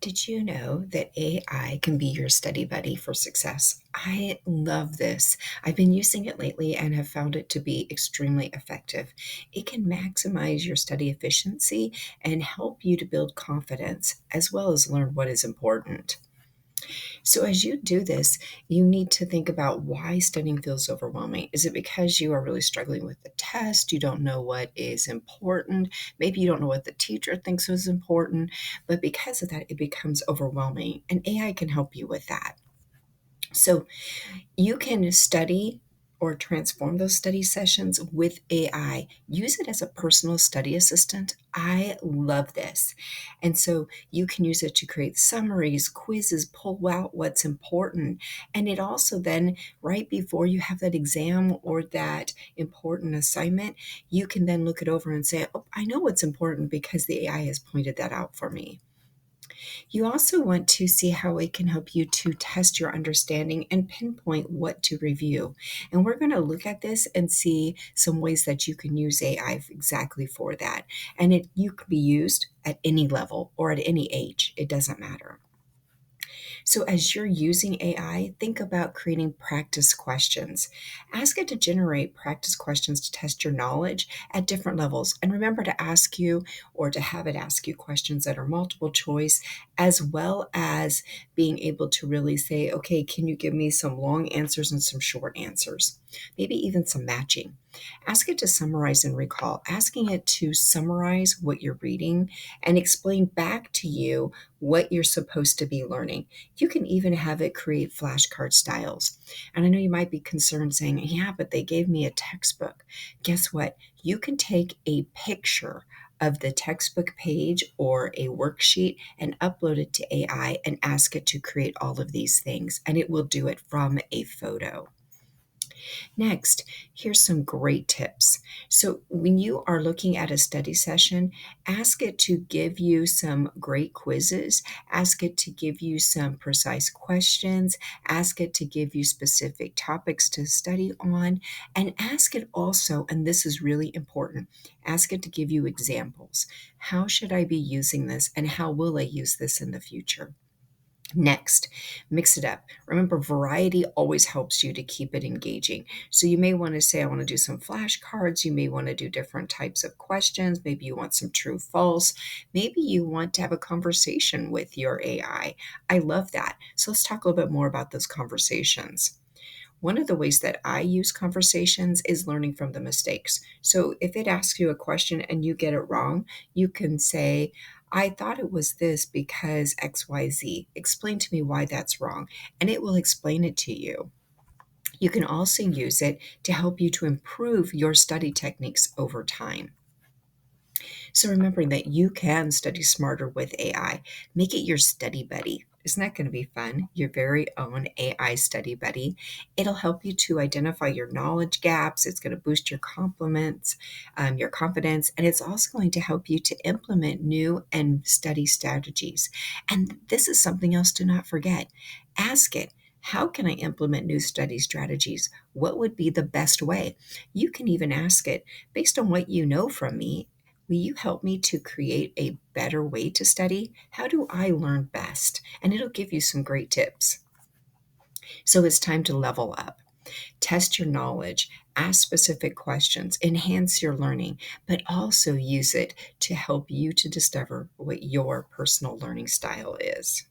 Did you know that AI can be your study buddy for success? I love this. I've been using it lately and have found it to be extremely effective. It can maximize your study efficiency and help you to build confidence as well as learn what is important. So, as you do this, you need to think about why studying feels overwhelming. Is it because you are really struggling with the test? You don't know what is important? Maybe you don't know what the teacher thinks is important, but because of that, it becomes overwhelming. And AI can help you with that. So, you can study or transform those study sessions with AI. Use it as a personal study assistant. I love this. And so you can use it to create summaries, quizzes, pull out what's important. And it also then, right before you have that exam or that important assignment, you can then look it over and say, oh, I know what's important because the AI has pointed that out for me. You also want to see how it can help you to test your understanding and pinpoint what to review. And we're going to look at this and see some ways that you can use AI exactly for that. And you can be used at any level or at any age, it doesn't matter. So, as you're using AI, think about creating practice questions. Ask it to generate practice questions to test your knowledge at different levels. And remember to ask you or to have it ask you questions that are multiple choice, as well as being able to really say, okay, can you give me some long answers and some short answers? Maybe even some matching. Ask it to summarize and recall, asking it to summarize what you're reading and explain back to you what you're supposed to be learning. You can even have it create flashcard styles. And I know you might be concerned saying, yeah, but they gave me a textbook. Guess what? You can take a picture of the textbook page or a worksheet and upload it to AI and ask it to create all of these things, and it will do it from a photo. Next, here's some great tips. So, when you are looking at a study session, ask it to give you some great quizzes, ask it to give you some precise questions, ask it to give you specific topics to study on, and ask it also, and this is really important, ask it to give you examples. How should I be using this, and how will I use this in the future? Next, mix it up. Remember, variety always helps you to keep it engaging. So you may want to say, I want to do some flashcards. You may want to do different types of questions. Maybe you want some true false. Maybe you want to have a conversation with your I love that. So let's talk a little bit more about those conversations. One of the ways that I use conversations is learning from the mistakes. So if it asks you a question and you get it wrong, you can say, I thought it was this because XYZ. Explain to me why that's wrong. And it will explain it to you. You can also use it to help you to improve your study techniques over time. So remembering that you can study smarter with AI, make it your study buddy. Isn't that going to be fun? Your very own AI study buddy. It'll help you to identify your knowledge gaps. It's going to boost your confidence, and it's also going to help you to implement new and study strategies. And this is something else to not forget. Ask it. How can I implement new study strategies? What would be the best way? You can even ask it, based on what you know from me, will you help me to create a better way to study? How do I learn best? And it'll give you some great tips. So it's time to level up. Test your knowledge, ask specific questions, enhance your learning, but also use it to help you to discover what your personal learning style is.